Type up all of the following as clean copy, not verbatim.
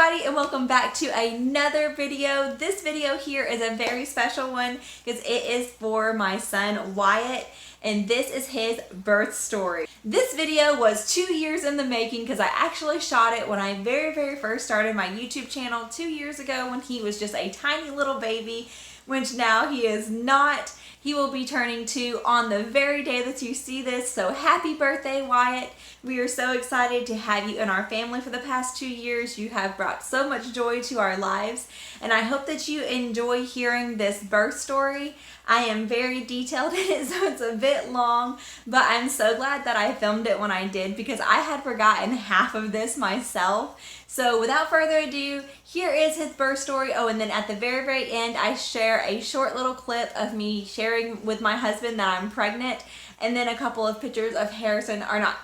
everybody, and welcome back to another video. This video here is a very special one because it is for my son Wyatt, and this is his birth story. This video was 2 years in the making because I actually shot it when I very first started my YouTube channel 2 years ago when he was just a tiny little baby, which now he is not. He will be turning 2 on the very day that you see this, so happy birthday, Wyatt. We are so excited to have you in our family for the past 2 years. You have brought so much joy to our lives, and I hope that you enjoy hearing this birth story. I am very detailed in it, so it's a bit long, but I'm so glad that I filmed it when I did because I had forgotten half of this myself. So without further ado, here is his birth story. Oh, and then at the very end, I share a short little clip of me sharing with my husband that I'm pregnant, and then a couple of pictures of Harrison, or not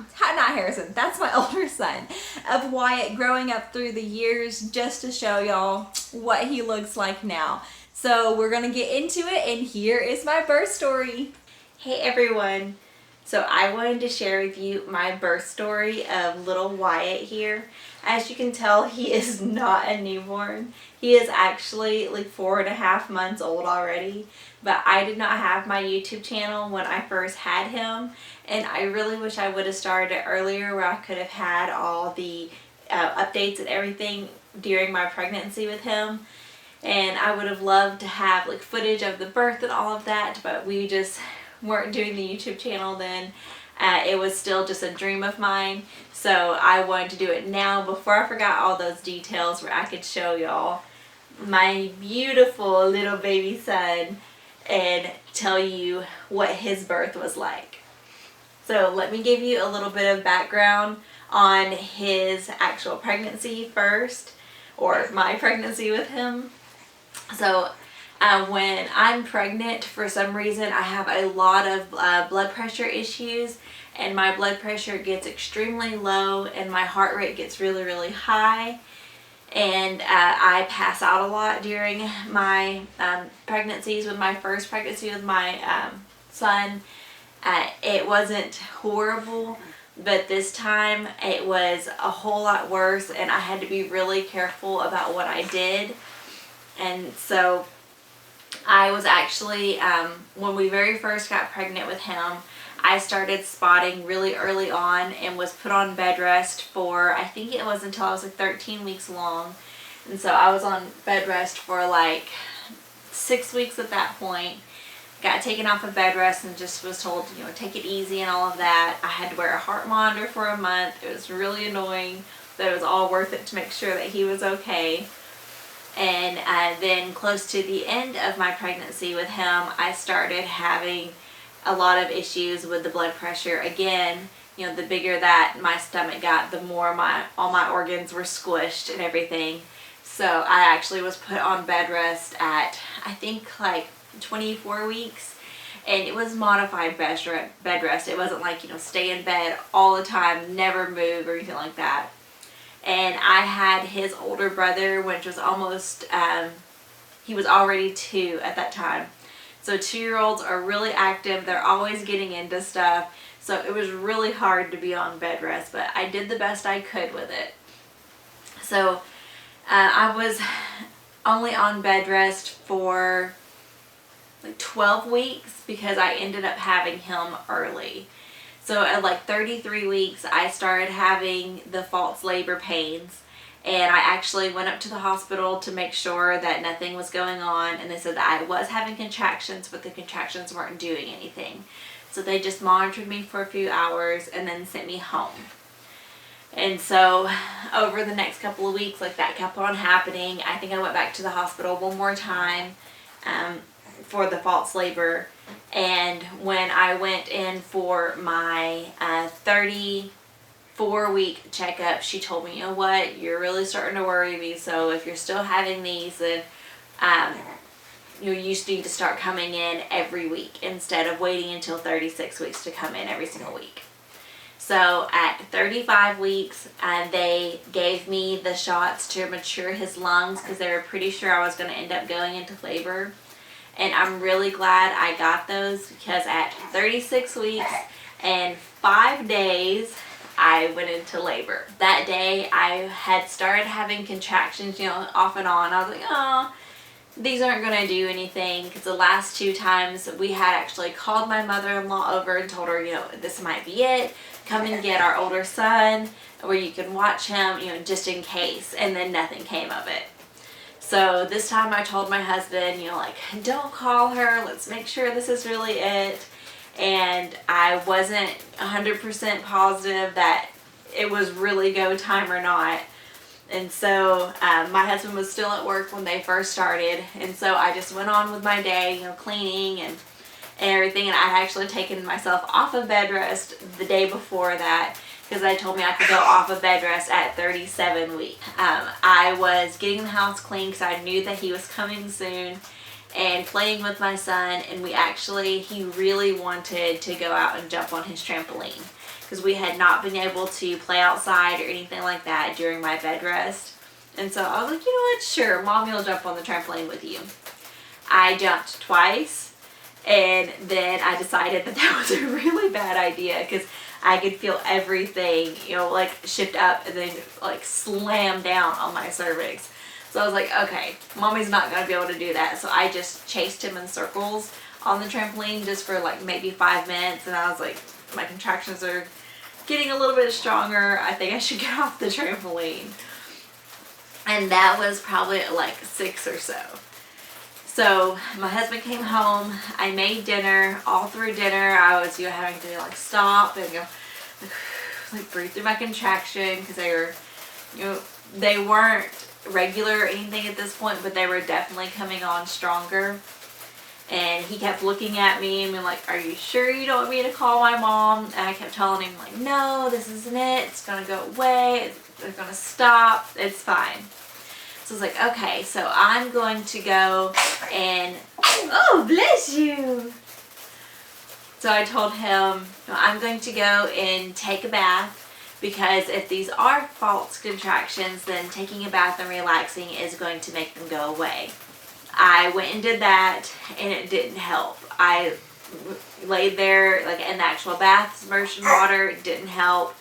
Harrison, that's my older son, of Wyatt growing up through the years, just to show y'all what he looks like now. So we're gonna get into it, and here is my birth story. Hey everyone. So I wanted to share with you my birth story of little Wyatt here. As you can tell, he is not a newborn. He is actually like 4.5 months old already. But I did not have my YouTube channel when I first had him. And I really wish I would have started it earlier where I could have had all the updates and everything during my pregnancy with him. And I would have loved to have like footage of the birth and all of that. But we just weren't doing the YouTube channel then. It was still just a dream of mine, so I wanted to do it now before I forgot all those details where I could show y'all my beautiful little baby son and tell you what his birth was like. So let me give you a little bit of background on his actual pregnancy first, or my pregnancy with him. So when I'm pregnant, for some reason I have a lot of blood pressure issues, and my blood pressure gets extremely low and my heart rate gets really high, and I pass out a lot during my pregnancies. With my first pregnancy with my son, it wasn't horrible, but this time it was a whole lot worse, and I had to be really careful about what I did. And so I was actually, when we very first got pregnant with him, I started spotting really early on and was put on bed rest for, I think it was until I was like 13 weeks long. And so I was on bed rest for like 6 weeks at that point. Got taken off of bed rest and just was told, you know, take it easy and all of that. I had to wear a heart monitor for a month. It was really annoying, but it was all worth it to make sure that he was okay. And then close to the end of my pregnancy with him, I started having a lot of issues with the blood pressure. Again, you know, the bigger that my stomach got, the more all my organs were squished and everything. So I actually was put on bed rest at, I think, like 24 weeks. And it was modified bed rest. It wasn't like, you know, stay in bed all the time, never move or anything like that. And I had his older brother, which was almost, he was already 2 at that time. So 2-year-olds are really active. They're always getting into stuff. So it was really hard to be on bed rest, but I did the best I could with it. So I was only on bed rest for like 12 weeks because I ended up having him early. So at like 33 weeks, I started having the false labor pains, and I actually went up to the hospital to make sure that nothing was going on, and they said that I was having contractions, but the contractions weren't doing anything. So they just monitored me for a few hours and then sent me home. And so over the next couple of weeks, like, that kept on happening. I think I went back to the hospital one more time for the false labor. And when I went in for my 34-week checkup, she told me, you know what, you're really starting to worry me. So if you're still having these, then you need to start coming in every week instead of waiting until 36 weeks to come in every single week. So at 35 weeks, they gave me the shots to mature his lungs because they were pretty sure I was going to end up going into labor. And I'm really glad I got those because at 36 weeks and 5 days, I went into labor. That day I had started having contractions, off and on. I was like, oh, these aren't going to do anything, because the last 2 times we had actually called my mother-in-law over and told her, this might be it. Come and get our older son where you can watch him, just in case. And then nothing came of it. So this time I told my husband, don't call her. Let's make sure this is really it. And I wasn't 100% positive that it was really go time or not. And so my husband was still at work when they first started. And so I just went on with my day, cleaning and everything. And I had actually taken myself off of bed rest the day before that, because they told me I could go off of bed rest at 37 weeks. I was getting the house clean because I knew that he was coming soon, and playing with my son. And he really wanted to go out and jump on his trampoline, because we had not been able to play outside or anything like that during my bed rest. And so I was like, you know what, sure, Mommy will jump on the trampoline with you. I jumped twice, and then I decided that was a really bad idea, because I could feel everything, shift up and then slam down on my cervix. So I was like, okay, Mommy's not going to be able to do that. So I just chased him in circles on the trampoline just for maybe 5 minutes. And I was like, my contractions are getting a little bit stronger. I think I should get off the trampoline. And that was probably at 6 or so. So my husband came home. I made dinner. All through dinner, I was having to stop and go breathe through my contraction, because they were, they weren't regular or anything at this point, but they were definitely coming on stronger. And he kept looking at me and being like, are you sure you don't want me to call my mom? And I kept telling him no, this isn't it. It's gonna go away. They're gonna stop. It's fine. So I was like, okay, so I'm going to go and, oh, bless you. So I told him, I'm going to go and take a bath, because if these are false contractions, then taking a bath and relaxing is going to make them go away. I went and did that, and it didn't help. I laid there in the actual bath, submerged in water. It didn't help.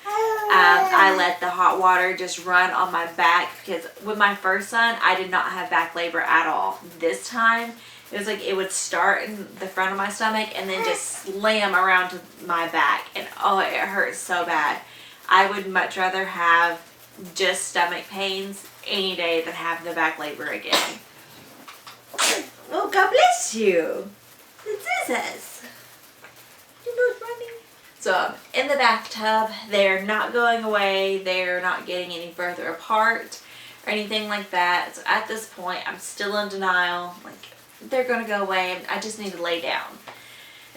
I let the hot water just run on my back, because with my first son, I did not have back labor at all. This time, it was it would start in the front of my stomach and then just slam around to my back. And oh, it hurt so bad. I would much rather have just stomach pains any day than have the back labor again. Well, God bless you. This is us. You both running. So I'm in the bathtub. They're not going away. They're not getting any further apart or anything like that. So at this point, I'm still in denial. They're going to go away. I just need to lay down.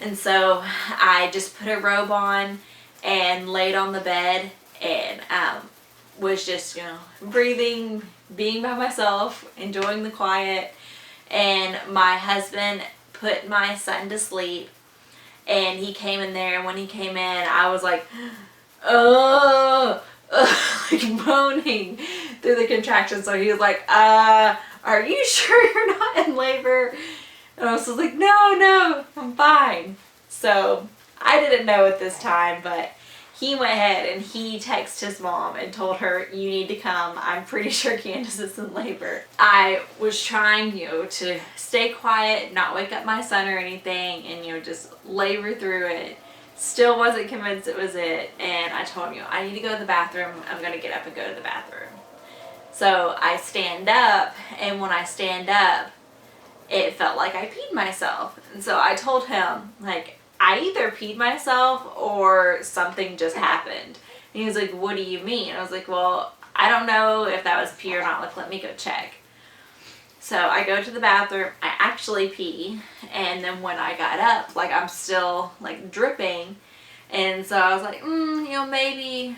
And so I just put a robe on and laid on the bed, and was just, breathing, being by myself, enjoying the quiet. And my husband put my son to sleep, and he came in there, and when he came in, I was like, oh, moaning through the contractions. So he was like, are you sure you're not in labor? And I was just like, no, I'm fine. So I didn't know at this time, but he went ahead and he texted his mom and told her, you need to come. I'm pretty sure Candace is in labor. I was trying, to stay quiet, not wake up my son or anything, and, just labor through it. Still wasn't convinced it was it. And I told him, I need to go to the bathroom. I'm going to get up and go to the bathroom. So I stand up, and when I stand up, it felt like I peed myself. And so I told him, I either peed myself or something just happened. And he was like, what do you mean? And I was like, well, I don't know if that was pee or not. Let me go check. So I go to the bathroom. I actually pee. And then when I got up, I'm still dripping. And so I was like, maybe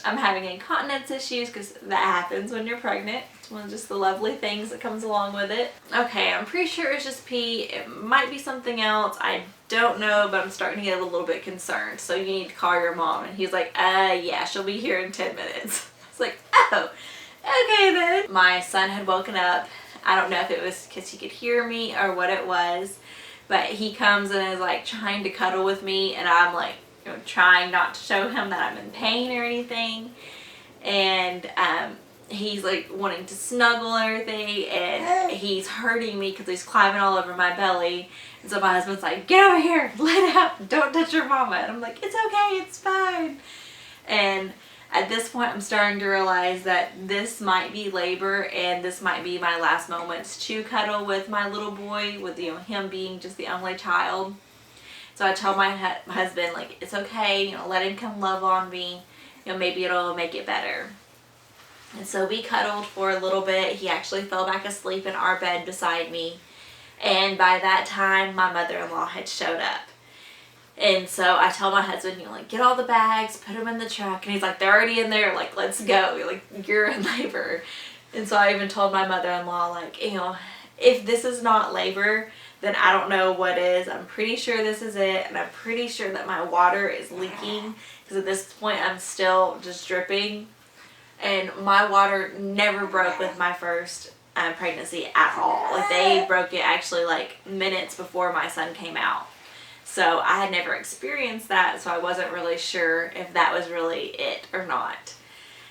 I'm having incontinence issues, because that happens when you're pregnant. It's one of just the lovely things that comes along with it. Okay, I'm pretty sure it's just pee. It might be something else. I don't know, but I'm starting to get a little bit concerned. So you need to call your mom. And he's like, yeah, she'll be here in 10 minutes. It's like, oh, okay then. My son had woken up. I don't know if it was because he could hear me or what it was, but he comes and is trying to cuddle with me, and I'm trying not to show him that I'm in pain or anything. And he's like wanting to snuggle and everything, and he's hurting me because he's climbing all over my belly. And so my husband's like, get over here, let it out, don't touch your mama. And I'm like, it's okay, it's fine. And at this point, I'm starting to realize that this might be labor, and this might be my last moments to cuddle with my little boy, with him being just the only child. So I told my husband, like, it's okay, let him come love on me. Maybe it'll make it better. And so we cuddled for a little bit. He actually fell back asleep in our bed beside me. And by that time, my mother-in-law had showed up. And so I told my husband, like, get all the bags, put them in the truck. And he's like, they're already in there. Like, let's go. Like, you're in labor. And so I even told my mother-in-law, like, if this is not labor, then I don't know what is. I'm pretty sure this is it. And I'm pretty sure that my water is leaking. Because at this point, I'm still just dripping. And my water never broke with my first pregnancy at all. Like, they broke it actually like minutes before my son came out. So I had never experienced that, so I wasn't really sure if that was really it or not.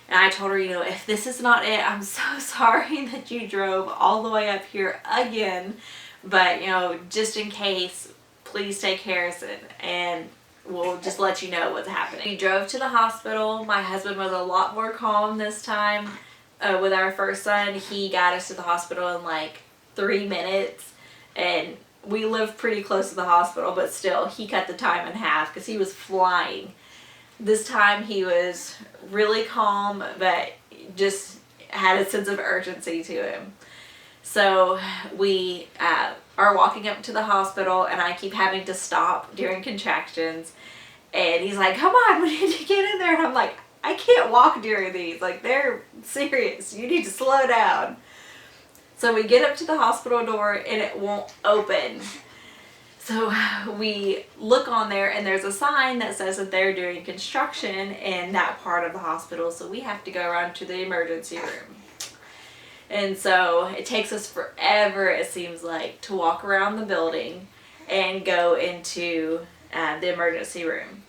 And I told her, if this is not it, I'm so sorry that you drove all the way up here again. But, just in case, please take Harrison, and we'll just let you know what's happening. We drove to the hospital. My husband was a lot more calm this time. With our first son, he got us to the hospital in like 3 minutes, and we live pretty close to the hospital, but still, he cut the time in half because he was flying. This time he was really calm, but just had a sense of urgency to him. So we are walking up to the hospital, and I keep having to stop during contractions. And he's like, come on, we need to get in there. And I'm like, I can't walk during these. Like, they're serious. You need to slow down. So we get up to the hospital door, and it won't open. So we look on there, and there's a sign that says that they're doing construction in that part of the hospital. So we have to go around to the emergency room. And so it takes us forever, it seems like, to walk around the building and go into the emergency room.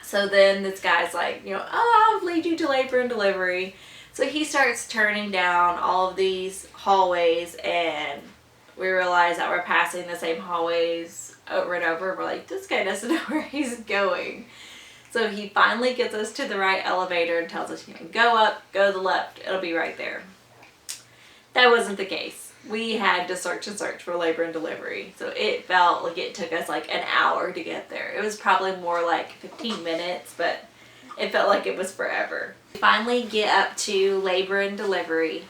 So then this guy's like, I'll lead you to labor and delivery. So he starts turning down all of these hallways, and we realize that we're passing the same hallways over and over. We're like, this guy doesn't know where he's going. So he finally gets us to the right elevator and tells us, go up, go to the left, it'll be right there. That wasn't the case. We had to search and search for labor and delivery. So it felt like it took us like an hour to get there. It was probably more like 15 minutes, but it felt like it was forever. We finally get up to labor and delivery,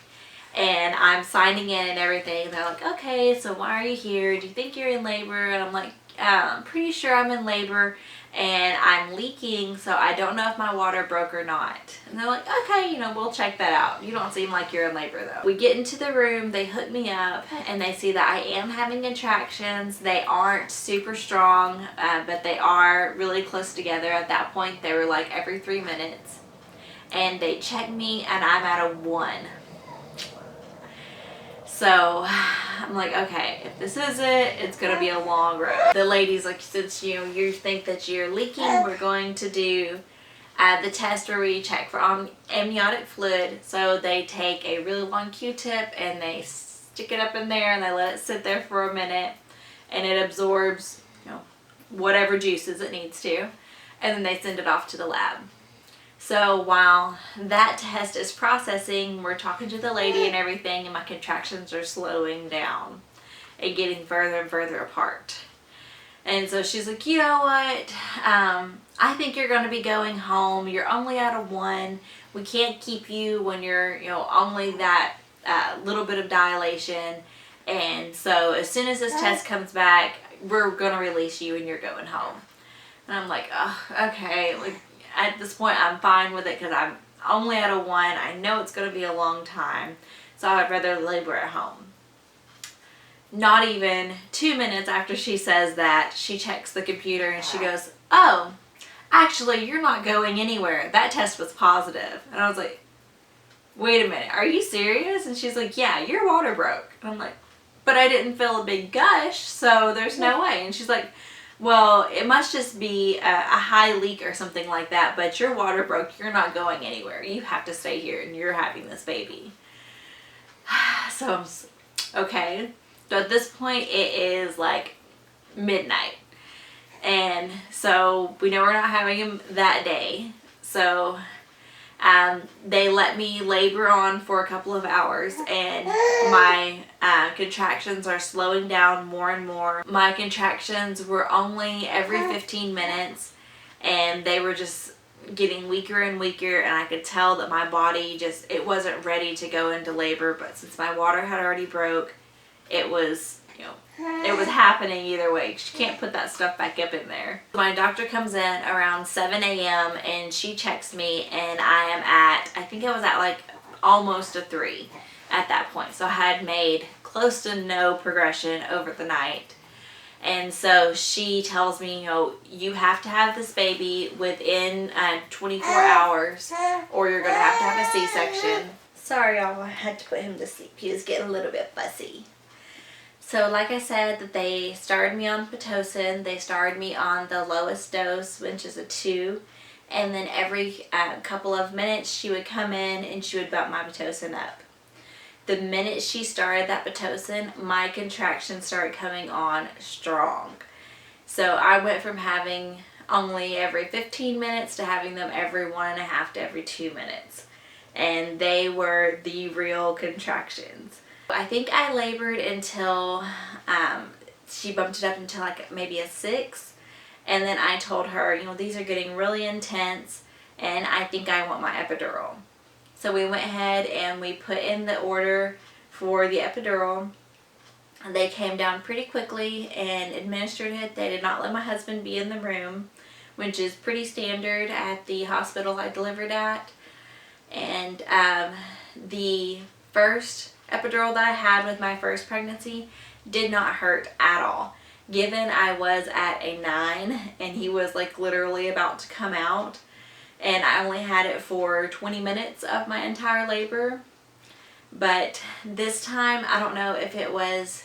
and I'm signing in and everything. They're like, okay, so why are you here? Do you think you're in labor? And I'm like, I'm pretty sure I'm in labor, and I'm leaking, so I don't know if my water broke or not. And they're like, okay, we'll check that out. You don't seem like you're in labor though. We get into the room, they hook me up, and they see that I am having contractions. They aren't super strong, but they are really close together. At that point, they were like every 3 minutes. And they check me, and I'm at a 1. So I'm like, okay, if this is it, it's going to be a long road. The lady's like, since you think that you're leaking, we're going to do the test where we check for amniotic fluid. So they take a really long Q-tip, and they stick it up in there, and they let it sit there for a minute, and it absorbs whatever juices it needs to, and then they send it off to the lab. So while that test is processing, we're talking to the lady and everything, and my contractions are slowing down and getting further and further apart. And so she's like, you know what, I think you're going to be going home. You're only at a 1. We can't keep you when you're, only that little bit of dilation. And so as soon as this test comes back, we're going to release you, and you're going home. And I'm like, oh, okay, like, at this point, I'm fine with it because I'm only at a 1. I know it's going to be a long time, so I'd rather labor at home. Not even 2 minutes after she says that, she checks the computer and she goes, oh, actually, you're not going anywhere. That test was positive. And I was like, wait a minute, are you serious? And she's like, yeah, your water broke. And I'm like, but I didn't feel a big gush, so there's no way. And she's like, Well, it must just be a high leak or something like that, but your water broke. You're not going anywhere. You have to stay here and you're having this baby. So, okay. So at this point, it is like midnight. And so we know we're not having him that day. So they let me labor on for a couple of hours, and my contractions are slowing down more and more. My contractions were only every 15 minutes, and they were just getting weaker and weaker, and I could tell that my body just, it wasn't ready to go into labor. But since my water had already broke, it was, you know, it was happening either way. She can't put that stuff back up in there. My doctor comes in around 7 a.m. and she checks me, and I am at, I think I was at like almost a 3 at that point. So I had made close to no progression over the night. And so she tells me, you know, you have to have this baby within 24 hours or you're going to have a C-section. Sorry, y'all, I had to put him to sleep. He was getting a little bit fussy. So like I said, that they started me on Pitocin. They started me on the lowest dose, which is a 2. And then every couple of minutes she would come in and she would bump my Pitocin up. The minute she started that Pitocin, my contractions started coming on strong. So I went from having only every 15 minutes to having them every 1.5 to every 2 minutes. And they were the real contractions. I think I labored until she bumped it up until like maybe a 6. And then I told her, you know, these are getting really intense and I think I want my epidural. So we went ahead and we put in the order for the epidural. They came down pretty quickly and administered it. They did not let my husband be in the room, which is pretty standard at the hospital I delivered at. And the first epidural that I had with my first pregnancy did not hurt at all. Given I was at a 9 and he was like literally about to come out, and I only had it for 20 minutes of my entire labor. But this time, I don't know if it was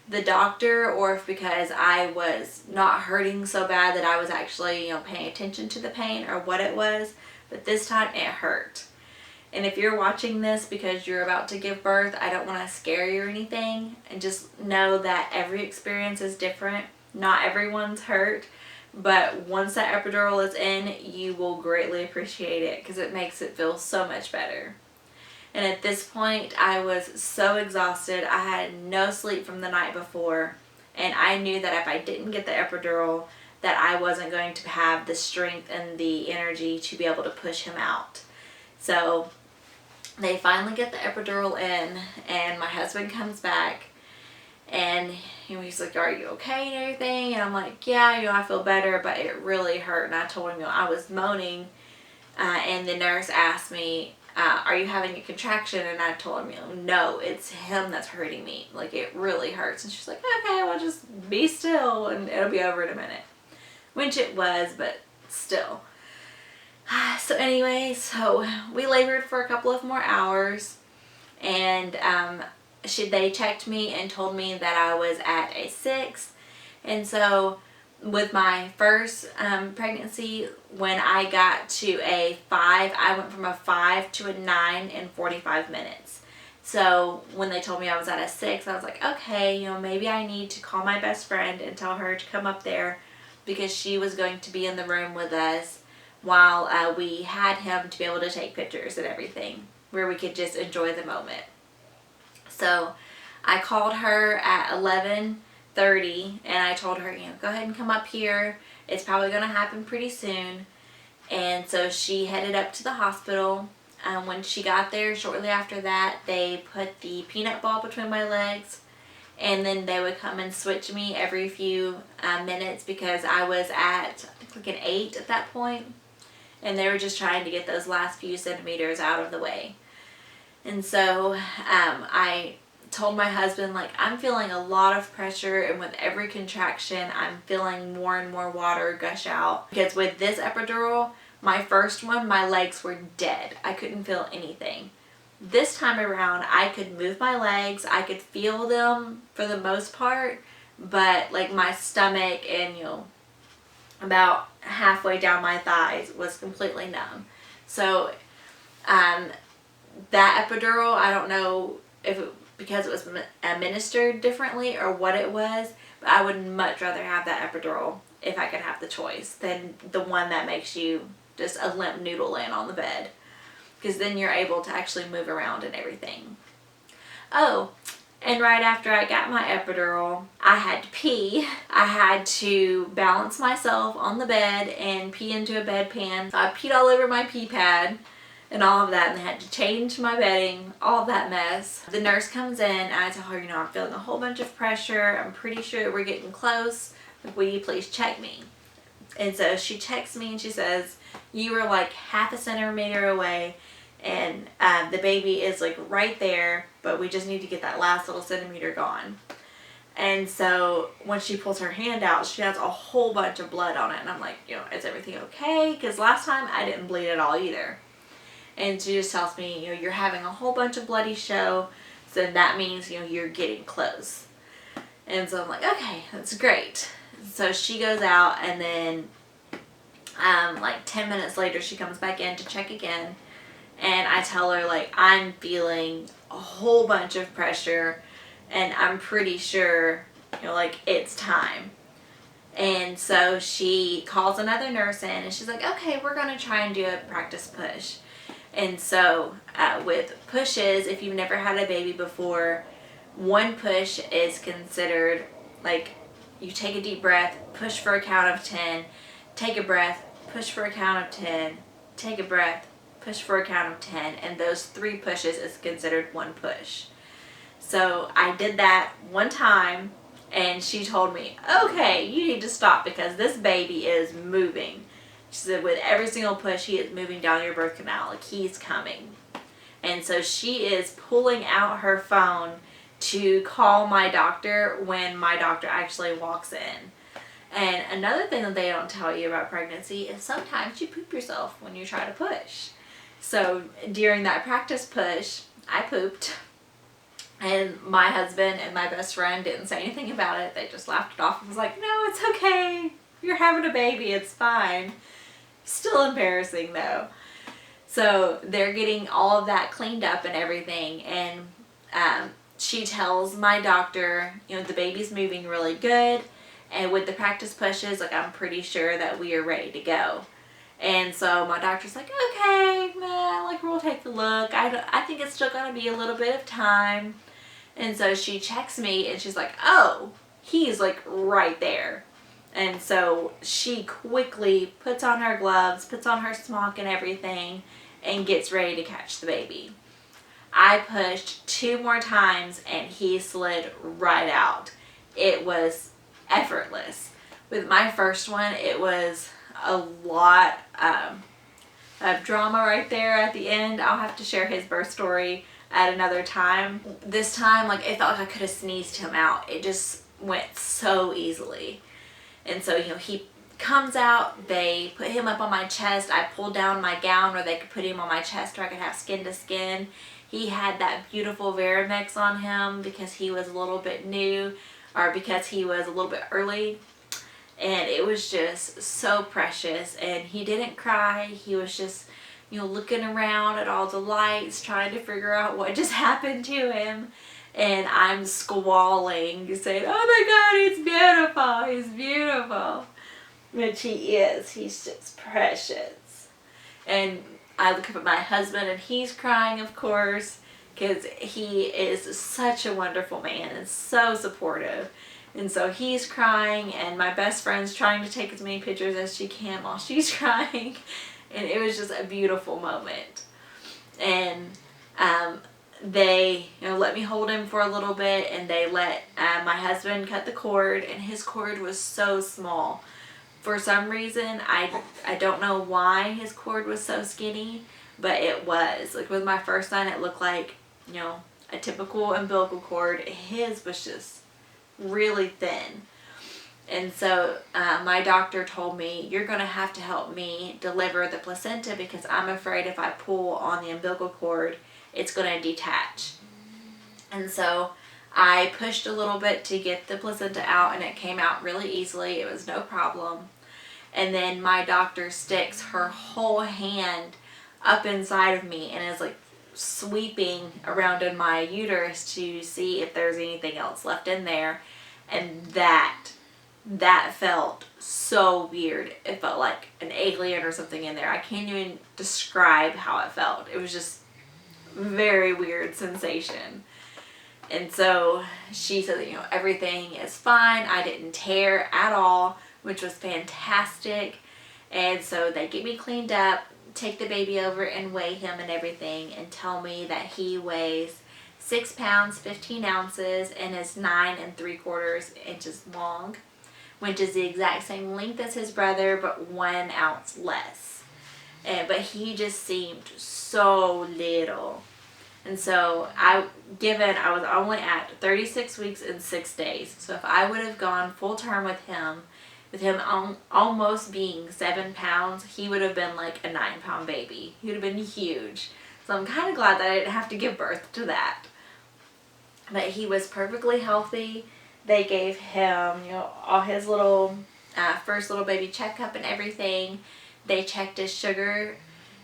the doctor or if because I was not hurting so bad that I was actually, you know, paying attention to the pain or what it was, but this time it hurt. And if you're watching this because you're about to give birth, I don't want to scare you or anything. And just know that every experience is different. Not everyone's hurt. But once that epidural is in, you will greatly appreciate it because it makes it feel so much better. And at this point, I was so exhausted. I had no sleep from the night before. And I knew that if I didn't get the epidural, that I wasn't going to have the strength and the energy to be able to push him out. So they finally get the epidural in, and my husband comes back, and you know, he's like, "Are you okay and everything?" And I'm like, "Yeah, you know, I feel better, but it really hurt." And I told him, you know, I was moaning, and the nurse asked me, "Are you having a contraction?" And I told him, you know, "No, it's him that's hurting me. Like, it really hurts." And she's like, "Okay, well, just be still, and it'll be over in a minute," which it was, but still. So anyway, so we labored for a couple of more hours, and they checked me and told me that I was at a 6. And so with my first pregnancy, when I got to a 5, I went from a 5 to a 9 in 45 minutes. So when they told me I was at a 6, I was like, okay, you know, maybe I need to call my best friend and tell her to come up there, because she was going to be in the room with us while we had him, to be able to take pictures and everything, where we could just enjoy the moment. So I called her at 11:30 and I told her, you know, go ahead and come up here. It's probably going to happen pretty soon. And so she headed up to the hospital. When she got there, shortly after that, they put the peanut ball between my legs, and then they would come and switch me every few minutes, because I was at like an 8 at that point. And they were just trying to get those last few centimeters out of the way. And so I told my husband, like, I'm feeling a lot of pressure, and with every contraction, I'm feeling more and more water gush out. Because with this epidural, my first one, my legs were dead. I couldn't feel anything. This time around, I could move my legs. I could feel them for the most part, but like my stomach and, you know, about halfway down my thighs was completely numb. So that epidural, I don't know if it, because it was administered differently or what it was, but I would much rather have that epidural if I could have the choice than the one that makes you just a limp noodle laying on the bed, because then you're able to actually move around and everything. Oh, and right after I got my epidural, I had to pee. I had to balance myself on the bed and pee into a bedpan. So I peed all over my pee pad and all of that, and they had to change my bedding, all of that mess. The nurse comes in and I tell her, you know, I'm feeling a whole bunch of pressure. I'm pretty sure we're getting close. Will you please check me? And so she checks me and she says, you were like half a centimeter away, and the baby is like right there, but we just need to get that last little centimeter gone. And so when she pulls her hand out, she has a whole bunch of blood on it, and I'm like, you know, is everything okay? Because last time I didn't bleed at all either. And she just tells me, you know, you're having a whole bunch of bloody show, so that means, you know, you're getting close. And so I'm like, okay, that's great. So she goes out, and then like 10 minutes later she comes back in to check again. And I tell her, like, I'm feeling a whole bunch of pressure and I'm pretty sure, you know, like, it's time. And so she calls another nurse in and she's like, okay, we're going to try and do a practice push. And so with pushes, if you've never had a baby before, one push is considered like you take a deep breath, push for a count of 10, take a breath, push for a count of 10, take a breath, push for a count of 10, and those 3 pushes is considered one push. So I did that one time, and she told me, okay, you need to stop because this baby is moving. She said with every single push he is moving down your birth canal, like he's coming. And so she is pulling out her phone to call my doctor when my doctor actually walks in. And another thing that they don't tell you about pregnancy is sometimes you poop yourself when you try to push. So during that practice push, I pooped, and my husband and my best friend didn't say anything about it. They just laughed it off and was like, no, it's okay. You're having a baby. It's fine. Still embarrassing though. So they're getting all of that cleaned up and everything. And she tells my doctor, you know, the baby's moving really good. And with the practice pushes, like, I'm pretty sure that we are ready to go. And so my doctor's like, okay, man, like, we'll take a look. I think it's still going to be a little bit of time. And so she checks me and she's like, oh, he's like right there. And so she quickly puts on her gloves, puts on her smock and everything, and gets ready to catch the baby. I pushed 2 more times and he slid right out. It was effortless. With my first one, it was a lot of drama right there at the end. I'll have to share his birth story at another time. This time, like, it felt like I could have sneezed him out. It just went so easily. And so, you know, he comes out, they put him up on my chest. I pulled down my gown where they could put him on my chest where I could have skin to skin. He had that beautiful Varimex on him because he was a little bit new, or because he was a little bit early. And it was just so precious. And he didn't cry. He was just, you know, looking around at all the lights, trying to figure out what just happened to him. And I'm squalling, saying, oh my God, he's beautiful. He's beautiful. Which he is. He's just precious. And I look up at my husband and he's crying, of course, because he is such a wonderful man and so supportive. And so he's crying, and my best friend's trying to take as many pictures as she can while she's crying. And it was just a beautiful moment. And they, you know, let me hold him for a little bit, and they let my husband cut the cord, and his cord was so small. For some reason, I don't know why his cord was so skinny, but it was. Like with my first son, it looked like, you know, a typical umbilical cord. His was just really thin. And so my doctor told me, you're going to have to help me deliver the placenta because I'm afraid if I pull on the umbilical cord, it's going to detach. And so I pushed a little bit to get the placenta out and it came out really easily. It was no problem. And then my doctor sticks her whole hand up inside of me and is like sweeping around in my uterus to see if there's anything else left in there. And that felt so weird. It felt like an alien or something in there. I can't even describe how it felt. It was just very weird sensation. And so she said that, you know, everything is fine. I didn't tear at all, which was fantastic. And so they get me cleaned up, take the baby over and weigh him and everything, and tell me that he weighs 6 pounds 15 ounces and is 9 3/4 inches long, which is the exact same length as his brother, but 1 ounce less. But he just seemed so little. And so I was only at 36 weeks and 6 days. So if I would have gone full term with him almost being 7 pounds, he would have been like a 9-pound baby. He would have been huge. So I'm kind of glad that I didn't have to give birth to that. But he was perfectly healthy. They gave him, you know, all his little first little baby checkup and everything. They checked his sugar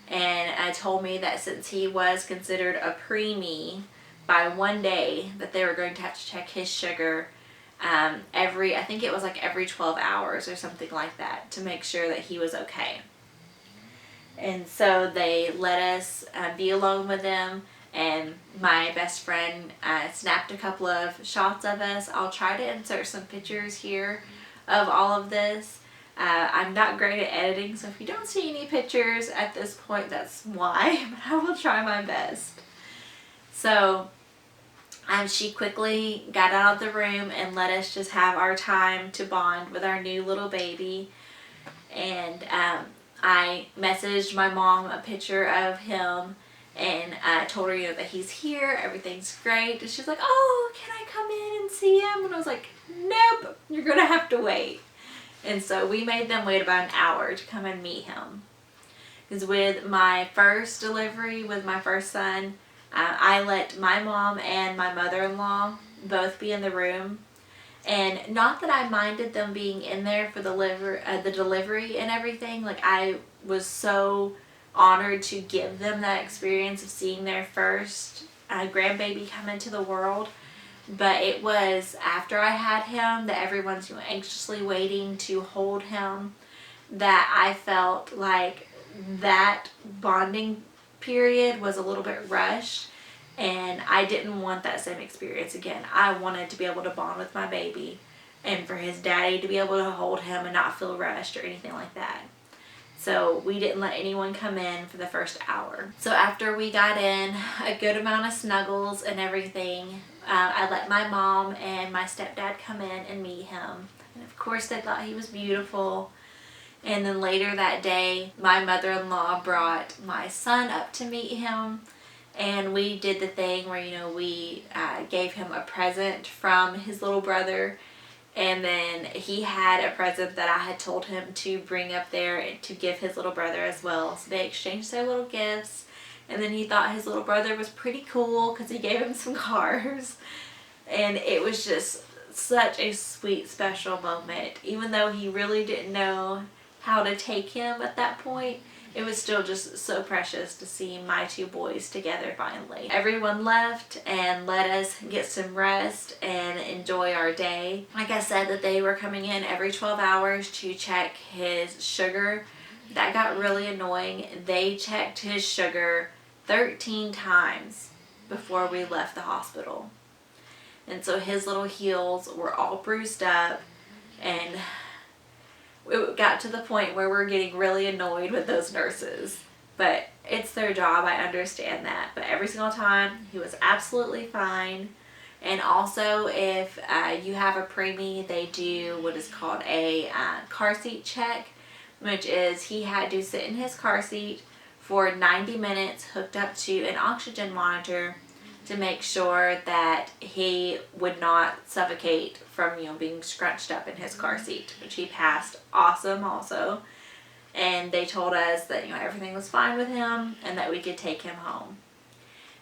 and told me that since he was considered a preemie, by 1 day that they were going to have to check his sugar I think it was like every 12 hours or something like that, to make sure that he was okay. And so they let us be alone with him, and my best friend snapped a couple of shots of us. I'll try to insert some pictures here of all of this. I'm not great at editing, so if you don't see any pictures at this point, that's why, but I will try my best. So she quickly got out of the room and let us just have our time to bond with our new little baby. And I messaged my mom a picture of him and told her, you know, that he's here, everything's great. And she's like, oh, can I come in and see him? And I was like, nope, you're gonna have to wait. And so we made them wait about an hour to come and meet him. Because with my first delivery, with my first son, I let my mom and my mother-in-law both be in the room. And not that I minded them being in there for the delivery and everything. Like, I was so honored to give them that experience of seeing their first grandbaby come into the world. But it was after I had him that everyone's, you know, anxiously waiting to hold him, that I felt like that bonding period was a little bit rushed, and I didn't want that same experience again. I wanted to be able to bond with my baby and for his daddy to be able to hold him and not feel rushed or anything like that. So we didn't let anyone come in for the first hour. So after we got in a good amount of snuggles and everything, I let my mom and my stepdad come in and meet him. And of course they thought he was beautiful. And then later that day, my mother-in-law brought my son up to meet him. And we did the thing where, you know, we gave him a present from his little brother. And then he had a present that I had told him to bring up there to give his little brother as well. So they exchanged their little gifts. And then he thought his little brother was pretty cool because he gave him some cars. And it was just such a sweet, special moment. Even though he really didn't know how to take him at that point, it was still just so precious to see my two boys together finally. Everyone left and let us get some rest and enjoy our day. Like I said, that they were coming in every 12 hours to check his sugar. That got really annoying. They checked his sugar 13 times before we left the hospital. And so his little heels were all bruised up, and it got to the point where we're getting really annoyed with those nurses. But it's their job, I understand that. But every single time, he was absolutely fine. And also, if you have a preemie, they do what is called a car seat check, which is he had to sit in his car seat for 90 minutes hooked up to an oxygen monitor to make sure that he would not suffocate from, you know, being scrunched up in his car seat, which he passed awesome also. And they told us that, you know, everything was fine with him and that we could take him home.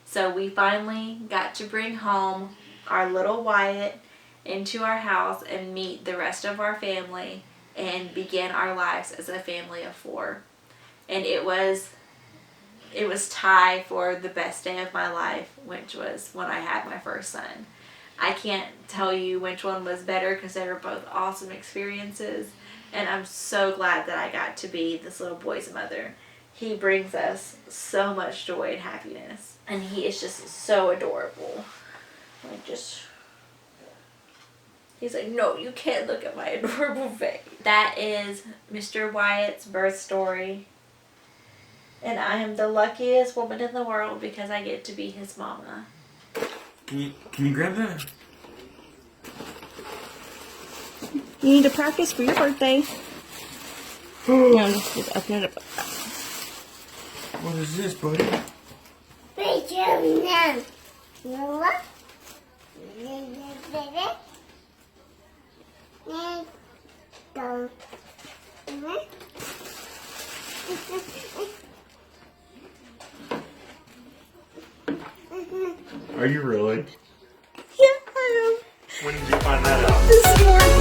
So we finally got to bring home our little Wyatt into our house and meet the rest of our family and begin our lives as a family of 4. And it was tied for the best day of my life, which was when I had my first son. I can't tell you which one was better because they were both awesome experiences, and I'm so glad that I got to be this little boy's mother. He brings us so much joy and happiness, and he is just so adorable. He's like, no, you can't look at my adorable face. That is Mr. Wyatt's birth story. And I am the luckiest woman in the world because I get to be his mama. Can you grab that? You need to practice for your birthday. No, just open it up. What is this, buddy? Are you really? Yeah, I am. When did you find that out? This morning.